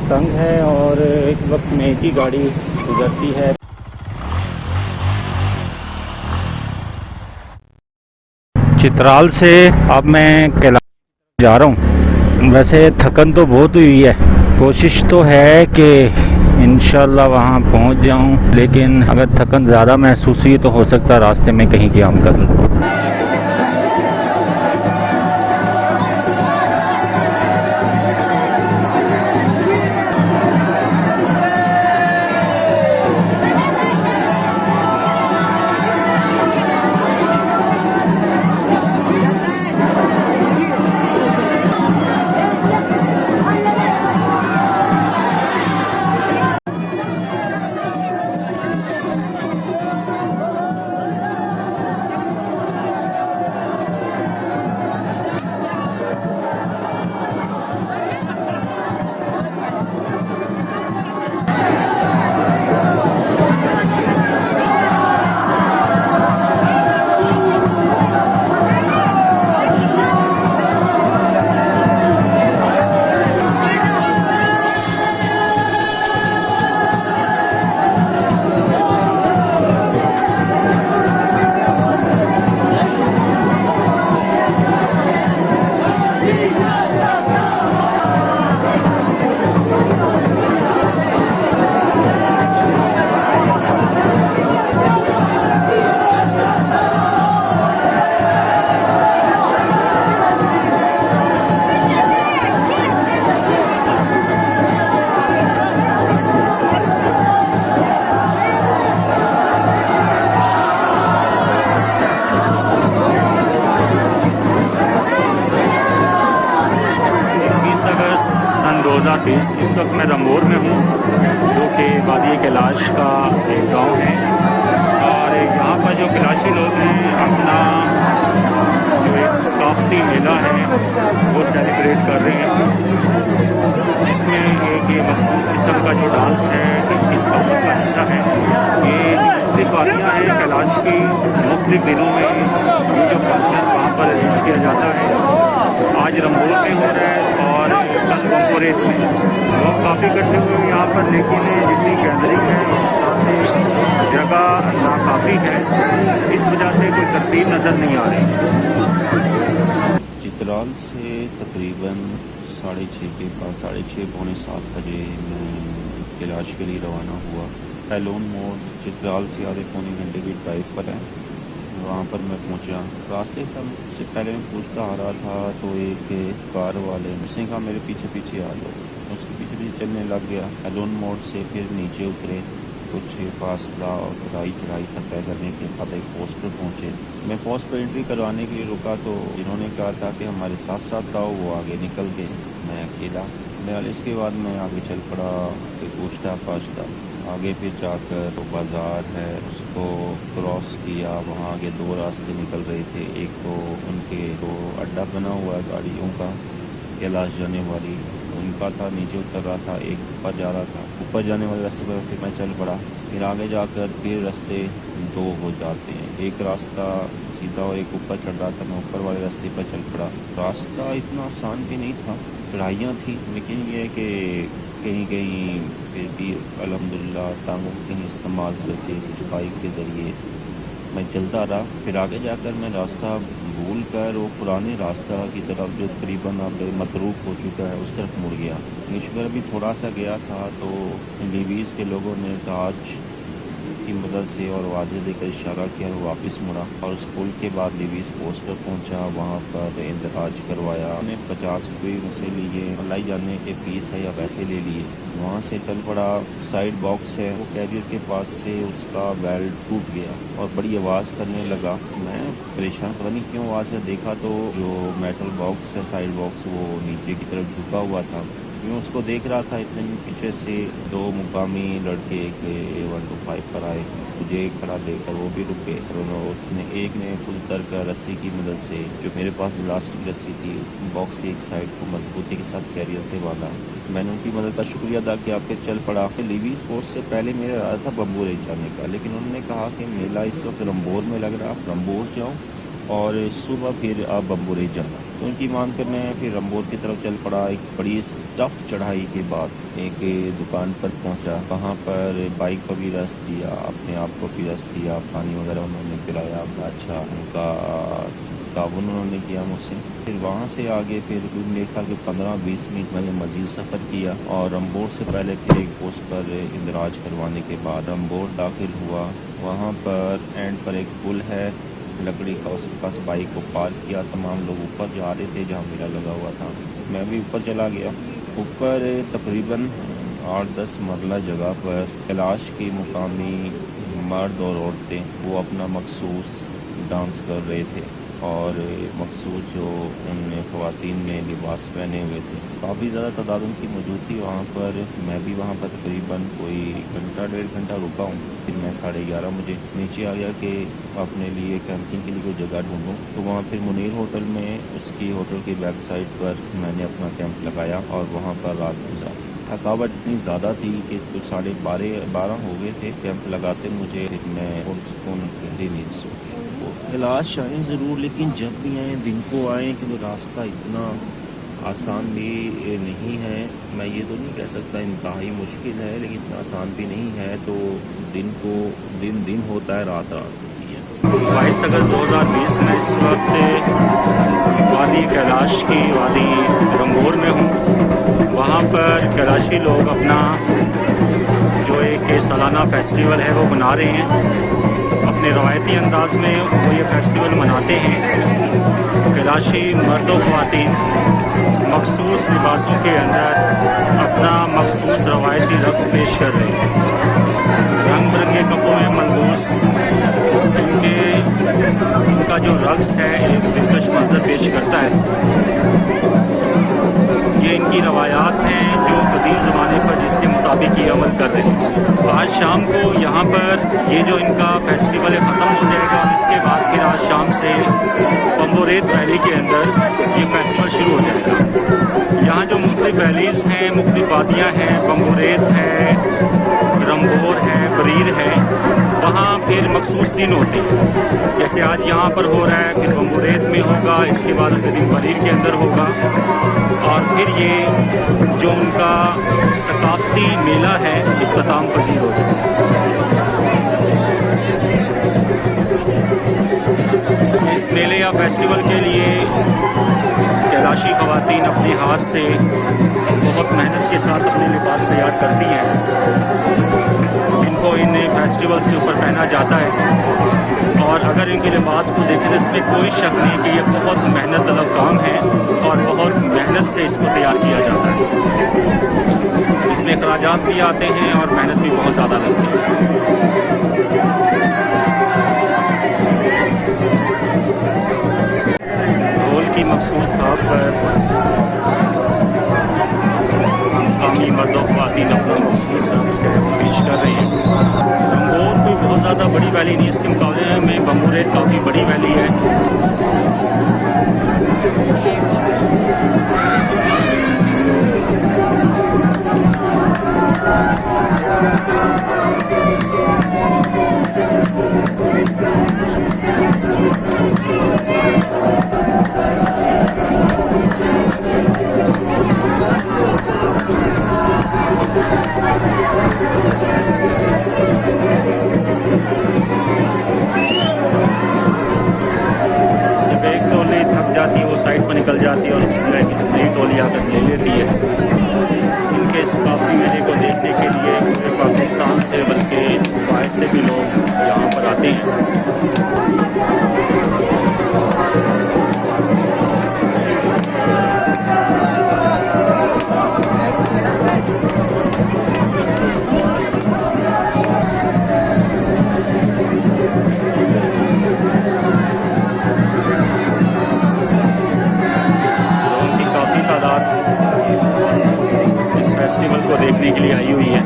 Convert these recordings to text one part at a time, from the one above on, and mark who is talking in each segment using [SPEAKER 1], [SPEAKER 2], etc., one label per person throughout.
[SPEAKER 1] तंग है और एक वक्त में एक ही गाड़ी गुजरती है। चित्राल से अब मैं कैलाश जा रहा हूँ। वैसे थकन तो बहुत हुई है, कोशिश तो है कि इंशाल्लाह वहाँ पहुँच जाऊँ, लेकिन अगर थकन ज़्यादा महसूस हुई तो हो सकता है रास्ते में कहीं क़याम कर लूँ। सन 2020 इस वक्त मैं रंगोर में हूँ, जो कि वादी कैलाश का एक गांव है। और यहाँ पर जो कैलाशी लोग हैं अपना जो एक सकाफती मेला है वो सेलिब्रेट कर रहे हैं। इसमें एक ये मखसूस किस्म का जो डांस है इसका मुख्य हिस्सा है। ये मुख्तलिफ वादियाँ हैं कैलाश की, मुख्तलिफ दिनों में ये जो फंक्शन वहाँ पर अरेंज किया जाता है। आज रंगोर में हो रहा है और कल बम्बोरेत में। लोग काफ़ी इकट्ठे हुए हैं यहाँ पर, लेकिन जितनी गैदरिंग है इस हिसाब से जगह नाकाफ़ी है, इस वजह से कोई तरतीब नज़र नहीं आ रही। चित्राल से तकरीबन 6:30 के पास 6:30 पौने 7 बजे मैं कैलाश के लिए रवाना हुआ। एलोन मोड़ चित्राल से आधे पौने घंटे की ड्राइव पर है। वहाँ पर मैं पहुँचा। रास्ते से पहले मैं पूछता आ रहा था तो एक कार वाले उसने कहा मेरे पीछे पीछे आ जाओ। उसके पीछे पीछे चलने लग गया। एलोन मोड़ से फिर नीचे उतरे, कुछ फासला और चढ़ाई तय करने के बाद एक पोस्ट पर पहुँचे। मैं पोस्ट पर एंट्री करवाने के लिए रुका तो इन्होंने कहा था कि हमारे साथ साथ आओ। वो आगे निकल गए, मैं अकेला। इसके बाद मैं आगे चल पड़ा, पूछता आगे फिर जाकर तो बाज़ार है उसको क्रॉस किया। वहाँ आगे 2 रास्ते निकल रहे थे। एक तो उनके तो अड्डा बना हुआ है गाड़ियों का कैलाश जाने वाली, उनका था, नीचे उतर रहा था। एक ऊपर जा रहा था, ऊपर जाने वाले रास्ते पर फिर मैं चल पड़ा। फिर आगे जाकर फिर रास्ते 2 हो जाते हैं, एक रास्ता सीधा और एक ऊपर चढ़ रहा था। मैं ऊपर वाले रास्ते पर चल पड़ा। रास्ता इतना आसान भी नहीं था, चढ़ाइयाँ थी, लेकिन ये है कि कहीं कहीं फिर भी अल्हम्दुलिल्लाह टांगों के कहीं इस्तेमाल करके कुछ बाइक के ज़रिए मैं चलता रहा। फिर आगे जाकर मैं रास्ता भूल कर वो पुराने रास्ता की तरफ जो तकरीबन अब मतरूक हो चुका है उस तरफ मुड़ गया। ये शुक्र अभी थोड़ा सा गया था तो लीवीज़ के लोगों ने टार्च की मदद से और वाज़े देकर इशारा किया, वापस मुड़ा और स्कूल के बाद लीवीज़ पोस्ट पर पहुँचा। वहाँ पर इंदराज करवाया। उन्हें 50 रुपये मुझसे लिए, लाई जाने के फ़ीस है या पैसे ले लिए। वहाँ से चल पड़ा। साइड बॉक्स है वो कैरियर के पास से उसका बेल्ट टूट गया और बड़ी आवाज़ करने लगा। मैं परेशान, पता नहीं क्यों आवाज़ से देखा तो जो मेटल बॉक्स है साइड बॉक्स वो नीचे की तरफ झुका हुआ था। मैं उसको देख रहा था, इतने पीछे से 2 मुकामी लड़के के 125 पर आए। मुझे खड़ा देखकर वो भी रुके और उसने एक ने खुद उतर कर रस्सी की मदद से, जो मेरे पास इलास्टिक रस्सी थी, बॉक्स की एक साइड को मजबूती के साथ कैरियर से बांधा। मैंने उनकी मदद का शुक्रिया अदा किया, फिर चल पड़ा। लीवी स्पोर्ट्स से पहले मेरा इरादा था बम्बोर जाने का, लेकिन उन्होंने कहा कि मेला इस वक्त रंबोर में लग रहा, आप रंबोर जाओ और सुबह फिर आप बम्बोर जाना।
[SPEAKER 2] तो उनकी मान कर मैं फिर रंबोर की तरफ चल पड़ा। एक बड़ी टफ चढ़ाई के बाद एक दुकान पर पहुंचा। वहाँ पर बाइक को भी रेस्ट दिया, अपने आप को भी रेस्ट दिया, पानी वगैरह उन्होंने पिलाया। अच्छा उनका ताउन उन्होंने किया मुझसे। फिर वहाँ से आगे फिर देखा कि 15-20 मिनट मैंने मज़ीद सफ़र किया और रंबोर से पहले फिर एक पोस्ट पर इंदराज करवाने के बाद रंबोर दाखिल हुआ। वहाँ पर एंड पर एक पुल है लकड़ी का, उसके पास बाइक को पार्क किया। तमाम लोग ऊपर जा रहे थे जहाँ मेरा लगा हुआ था, मैं भी ऊपर चला गया। ऊपर तकरीबन 8-10 मरला जगह पर कैलाश की मुकामी मर्द और औरतें वो अपना मखसूस डांस कर रहे थे और मखसूस जो उन ख़वातीन ने लिबास पहने हुए थे। काफ़ी ज़्यादा तादाद उनकी मौजूद थी वहाँ पर। मैं भी वहाँ पर तकरीबन कोई घंटा 1.5 घंटा रुका हूँ। फिर मैं 11:30 मुझे नीचे आ गया कि अपने लिए कैंपिंग के लिए कोई जगह ढूंढूं। तो वहाँ फिर मुनीर होटल में उसकी होटल की बैक साइड पर मैंने अपना कैंप लगाया और वहाँ पर रात गुजारी। थकावट इतनी ज़्यादा थी कि कुछ 12:30 हो गए थे कैंप लगाते मुझे। फिर मैं पुरसुकून गहरी नींद सो गया। कैलाश आए ज़रूर, लेकिन जब भी आएँ दिन को आएँ कि वो रास्ता इतना आसान भी नहीं है। मैं ये तो नहीं कह सकता इंतहाई मुश्किल है, लेकिन इतना आसान भी नहीं है। तो दिन को दिन होता है, रात रात होती है।
[SPEAKER 1] 22 अगस्त 2020 में इस वक्त वादी कैलाश की वादी रंगोर में हूँ। वहाँ पर कैलाशी लोग अपना जो एक सालाना फेस्टिवल है वो मना रहे हैं। अपने रवायती अंदाज में वो ये फेस्टिवल मनाते हैं। कैलाशी मर्द व ख़वातीन मखसूस लिबासों के अंदर अपना मखसूस रवायती रक़्स पेश कर रहे हैं। रंग बिरंगे कपड़ों में मलबूस इनका जो रक़्स है एक दिलकश मंजर पेश करता है। ये इनकी रवायात हैं जो कदीम ज़माने पर जिसके मुताबिक ये अमल कर रहे हैं। आज शाम को यहाँ पर ये जो इनका फेस्टिवल ख़त्म हो जाएगा और इसके बाद फिर आज शाम से बम्बोरेत वैली के अंदर ये फेस्टिवल शुरू हो जाएगा। यहाँ जो मुख्तलिफ वैलीज़ हैं, मुख्तलिफ वादियाँ हैं, बम्बोरेत है, रंबोर है, बरीर है, वहाँ फिर मखसूस दिन होते हैं। जैसे आज यहाँ पर हो रहा है, फिर बम्बोरेत में होगा, इसके बाद अगले दिन बरीर के अंदर होगा। और फिर ये जो उनका सकाफ़ती मेला है इख्तिताम पजीर हो जाएगा। इस मेले या फेस्टिवल के लिए कैलाशी ख़वातीन अपने हाथ से बहुत मेहनत के साथ अपने लिबास तैयार करती हैं, जिनको इन फेस्टिवल्स के ऊपर पहना जाता है। और अगर इनके लिबास को देखें तो इसमें कोई शक नहीं कि ये बहुत मेहनत तलब काम है और बहुत मेहनत से इसको तैयार किया जाता है। इसमें खराजात भी आते हैं और मेहनत भी बहुत ज़्यादा लगती है। ढोल की मखसूस ताब पर मुकामी मर्द व ख़वातीन अपना मखसूस रक़्स है पेश कर रहे हैं। रंगोर कोई बहुत ज़्यादा बड़ी वैली नहीं, इसके मुकाबले में बम्बोरेत काफ़ी बड़ी वैली है। साइड पर निकल जाती है और उसी तरह की नई टोली आकर ले लेती है। इनके इस काफ़ी मेले को देखने के लिए पूरे पाकिस्तान से बल्कि बाहर से भी लोग यहाँ पर आते हैं। फेस्टिवल को देखने के लिए आई हुई है।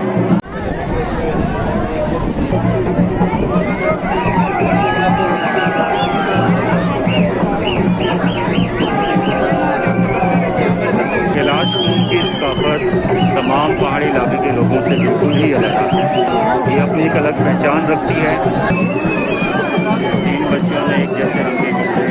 [SPEAKER 1] कैलाश की सकाफत तमाम पहाड़ी इलाके के लोगों से बिल्कुल ही अलग है। ये अपनी एक अलग पहचान रखती है। 3 बच्चियों ने एक जैसे रंग के कपड़े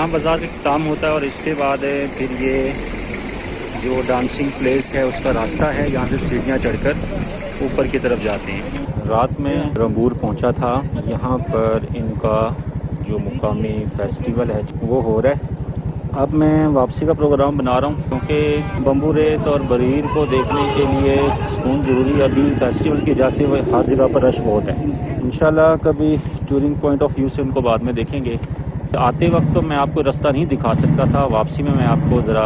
[SPEAKER 1] यहाँ बाज़ार का काम होता है और इसके बाद फिर ये जो डांसिंग प्लेस है उसका रास्ता है, यहाँ से सीढ़ियाँ चढ़कर ऊपर की तरफ जाते हैं। रात में रंबूर पहुँचा था, यहाँ पर इनका जो मुकामी फेस्टिवल है वो हो रहा है। अब मैं वापसी का प्रोग्राम बना रहा हूँ क्योंकि बम्बू रेत और बरीर को देखने के लिए सुकून ज़रूरी है। अभी फेस्टिवल की वजह से हर जगह पर रश बहुत है। इंशाल्लाह कभी टूरिंग पॉइंट ऑफ व्यू से उनको बाद में देखेंगे। आते वक्त तो मैं आपको रास्ता नहीं दिखा सकता था, वापसी में मैं आपको ज़रा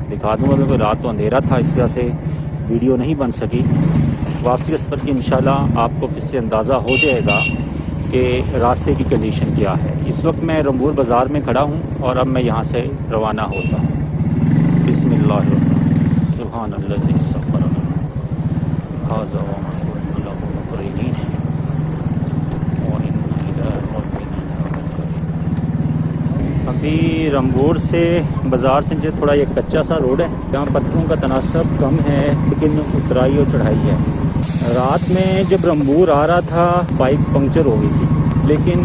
[SPEAKER 1] दिखा दूँगा क्योंकि रात तो अंधेरा था, इस वजह से वीडियो नहीं बन सकी। वापसी के सफ़र की इंशाल्लाह आपको फिर से अंदाज़ा हो जाएगा कि रास्ते की कंडीशन क्या है। इस वक्त मैं रंबूर बाज़ार में खड़ा हूँ और अब मैं यहाँ से रवाना होता हूँ। बिस्मिल्लाह सुभान अल्लाह सफ़र अभी रंबूर से बाज़ार से जो थोड़ा ये कच्चा सा रोड है, जहाँ पत्थरों का तनासब कम है लेकिन उतराई और चढ़ाई है। रात में जब रंबूर आ रहा था बाइक पंक्चर हो गई थी, लेकिन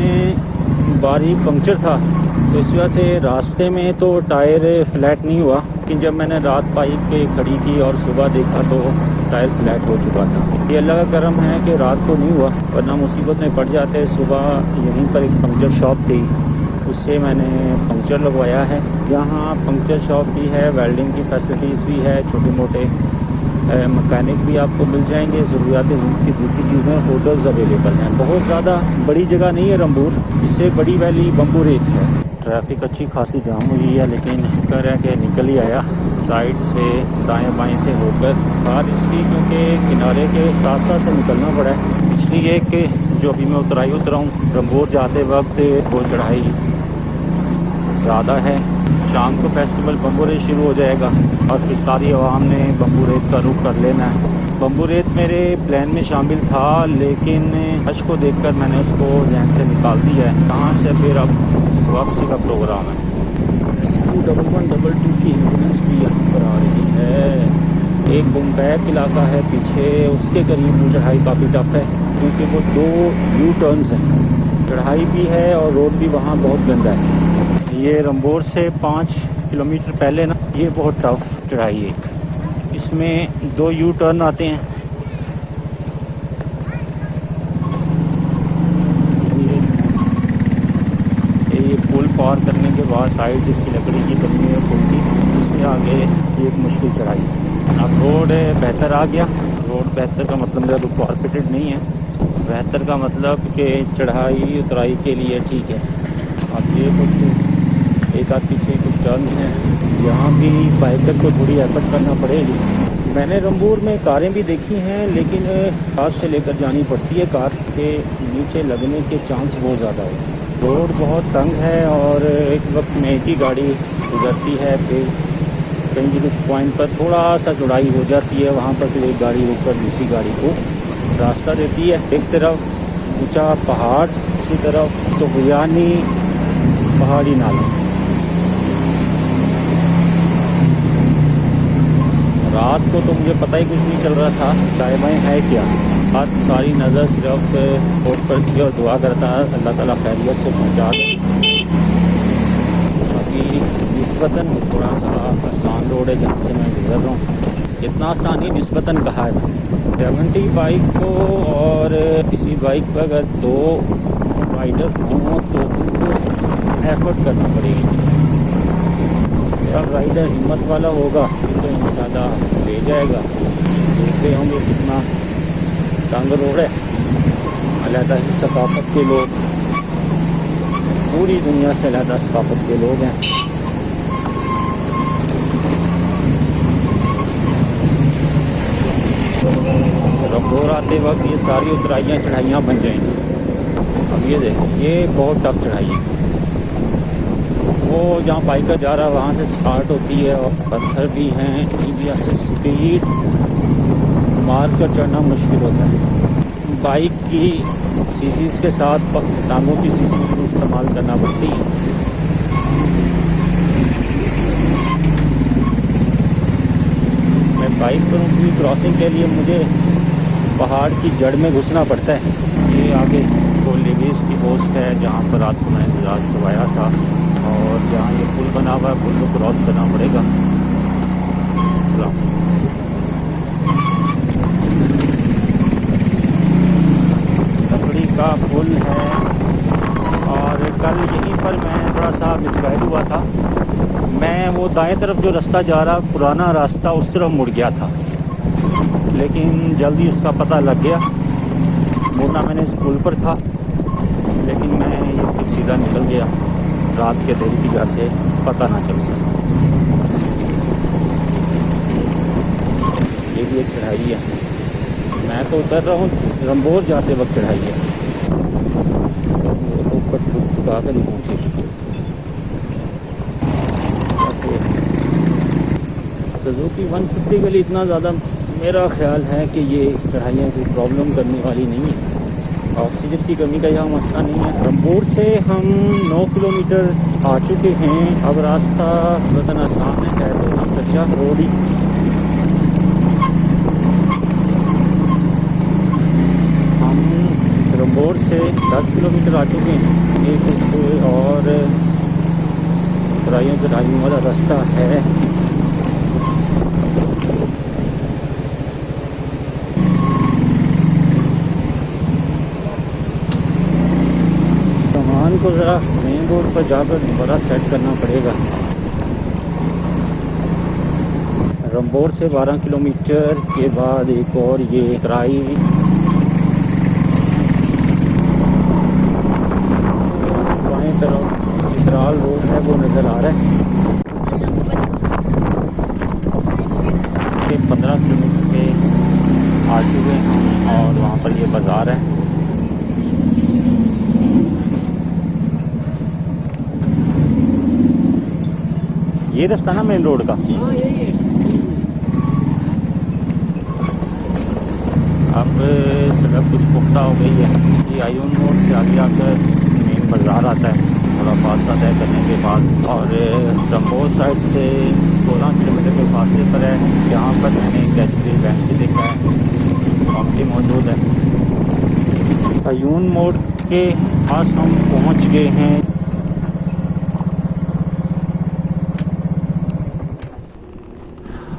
[SPEAKER 1] बारीक पंक्चर था तो इस वजह से रास्ते में तो टायर फ्लैट नहीं हुआ। लेकिन जब मैंने रात बाइक खड़ी की और सुबह देखा तो टायर फ्लैट हो चुका था। ये अल्लाह का करम है कि रात को नहीं हुआ, वरना मुसीबत में पड़ जाते। सुबह यहीं पर एक पंक्चर शॉप थी, उससे मैंने पंक्चर लगवाया है। यहाँ पंक्चर शॉप भी है, वेल्डिंग की फैसिलिटीज़ भी है, छोटे मोटे मकैनिक भी आपको मिल जाएंगे। ज़रूरियात ज़िंदगी की दूसरी चीज़ें, होटल्स अवेलेबल हैं। बहुत ज़्यादा बड़ी जगह नहीं है रंबूर, इससे बड़ी वैली बम्बू रेत है। ट्रैफिक अच्छी खासी जाम हुई है, लेकिन कर है कि निकल ही आया साइड से दाएं बाएं से होकर। बात इसलिए क्योंकि किनारे के रास्ता से निकलना पड़ा है, इसलिए कि जो अभी मैं उतराई उतरा हूँ रंबूर जाते वक्त वो चढ़ाई ज़्यादा है। शाम को फेस्टिवल बम्बू रेत शुरू हो जाएगा और फिर सारी आवाम ने बम्बू रेत का रुख कर लेना है। बम्बू रेत मेरे प्लान में शामिल था, लेकिन हज को देखकर मैंने उसको जहन से निकाल दिया है। कहाँ से फिर अब वापसी का प्रोग्राम है। SQ1122 की एम्बुलेंस भी यहाँ पर आ रही है। एक बुमबैक इलाका है पीछे, उसके करीब वो चढ़ाई काफ़ी टफ है क्योंकि वो 2 यू टर्न्स हैं। चढ़ाई भी है और रोड भी वहाँ बहुत गंदा है। ये रंबूर से 5 किलोमीटर पहले ना, ये बहुत टफ चढ़ाई है। इसमें 2 यू टर्न आते हैं। ये पुल पार करने के बाद साइड जिसकी लकड़ी की बनी है पुल की, उससे आगे एक मुश्किल चढ़ाई है। अब रोड बेहतर आ गया। रोड बेहतर का मतलब मेरा तो कॉर्पोरेटेड नहीं है, बेहतर का मतलब कि चढ़ाई उतराई के लिए ठीक है। अब ये कुछ एक आध पीछे कुछ टर्न्स हैं, यहाँ भी बाइकर को थोड़ी एफर्ट करना पड़ेगी। मैंने रंबूर में कारें भी देखी हैं, लेकिन पास से लेकर जानी पड़ती है, कार के नीचे लगने के चांस बहुत ज़्यादा है। रोड बहुत तंग है और एक वक्त में एक ही गाड़ी गुजरती है, फिर कहीं कुछ पॉइंट पर थोड़ा सा चौड़ाई हो जाती है, वहाँ पर फिर एक गाड़ी रुककर दूसरी गाड़ी को रास्ता देती है। एक तरफ ऊंचा पहाड़, दूसरी तरफ तो हुयानी पहाड़ी नाला। रात को तो मुझे पता ही कुछ नहीं चल रहा था दाएं बाएं है क्या। बात सारी नज़र सिर्फ रोड पर थी और दुआ करता है अल्लाह ताला खैरियत से पहुँचा दे। बाकी निस्बतन थोड़ा सा आसान रोड है जहाँ से मैं गुजर रहा हूँ। इतना आसान ही निस्बतन कहा है मैंने। 70 बाइक को और किसी बाइक पर अगर 2 राइडर हों तो उनको एफर्ट करना पड़ेगी। अब राइडर हिम्मत वाला होगा तो इंशाल्लाह ले जाएगा। देखते होंगे कितना तंग रोड है। अलहदा ही सकाफत के लोग, पूरी दुनिया से अलहदा सकाफत के लोग हैं। रंबूर आते वक्त ये सारी उतराइयाँ चढ़ाइयाँ बन जाएंगी। अब ये देखो, ये बहुत टफ चढ़ाई है। वो जहाँ बाइकर जा रहा है वहाँ से स्टार्ट होती है और पत्थर भी हैं, इस से स्पीड मार कर चढ़ना मुश्किल होता है। बाइक की सीसीज के साथ टांगों की सीसीज भी इस्तेमाल करना पड़ती है। मैं बाइक पर भी क्रॉसिंग के लिए मुझे पहाड़ की जड़ में घुसना पड़ता है। ये आगे तो लेवीस की पोस्ट है जहाँ पर रात को मैंने इंतजार करवाया था और जहाँ ये पुल बना हुआ है पुल को क्रॉस करना पड़ेगा। सलाम। लकड़ी का पुल है और कल यहीं पर मैं थोड़ा सा मिसगाइड हुआ था। मैं वो दाएं तरफ जो रास्ता जा रहा पुराना रास्ता उस तरफ मुड़ गया था, लेकिन जल्दी उसका पता लग गया। मुड़ना मैंने स्कूल पर था, लेकिन मैं ये फिर सीधा निकल गया। रात के देरी की वजह से पता ना चल सका। ये भी एक चढ़ाई है। मैं तो उतर रहा हूँ, रंबोर जाते वक्त चढ़ाई है। वो तो ऊपर ठुका कर नहीं पहुँचे। सुजुकी 150 के लिए इतना ज़्यादा मेरा ख्याल है कि ये चढ़ाइयाँ कोई प्रॉब्लम करने वाली नहीं है। ऑक्सीजन की कमी का यहाँ मसला नहीं है। रंबोर से हम 9 किलोमीटर आ चुके हैं। अब रास्ता वतन आसान है तो ये कच्चा रोड ही। हम रंबोर से 10 किलोमीटर आ चुके हैं। ये कुछ और चढ़ाइयों वाला रास्ता है। सामान को ज़रा मेन रोड पर जाकर बड़ा सेट करना पड़ेगा। रंबोर से 12 किलोमीटर के बाद एक और ये तराई बाएं तरफ चित्राल रोड है वो नज़र आ रहा है। 15 किलोमीटर के आ चुके हैं और वहाँ पर ये बाज़ार है। ये रास्ता ना मेन रोड का। अब सड़क कुछ पुख्ता हो गई है। ये आयून मोड़ से आगे आकर मेन बाज़ार आता है थोड़ा फासला तय करने के बाद। और रंबोर साइड से 16 किलोमीटर के फासले पर है। यहाँ पर मैंने कैचरी बैंक भी देखा है, प्रॉपर्टी मौजूद है। आयून मोड़ के पास हम पहुँच गए हैं।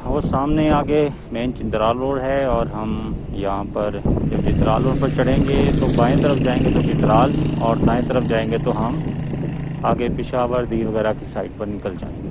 [SPEAKER 1] वो सामने आगे मेन चित्राल रोड है और हम यहाँ पर जब चित्राल रोड पर चढ़ेंगे तो बाएं तरफ जाएंगे तो चित्राल और दाएं तरफ जाएंगे तो हम आगे पेशावर दी वगैरह की साइड पर निकल जाएंगे।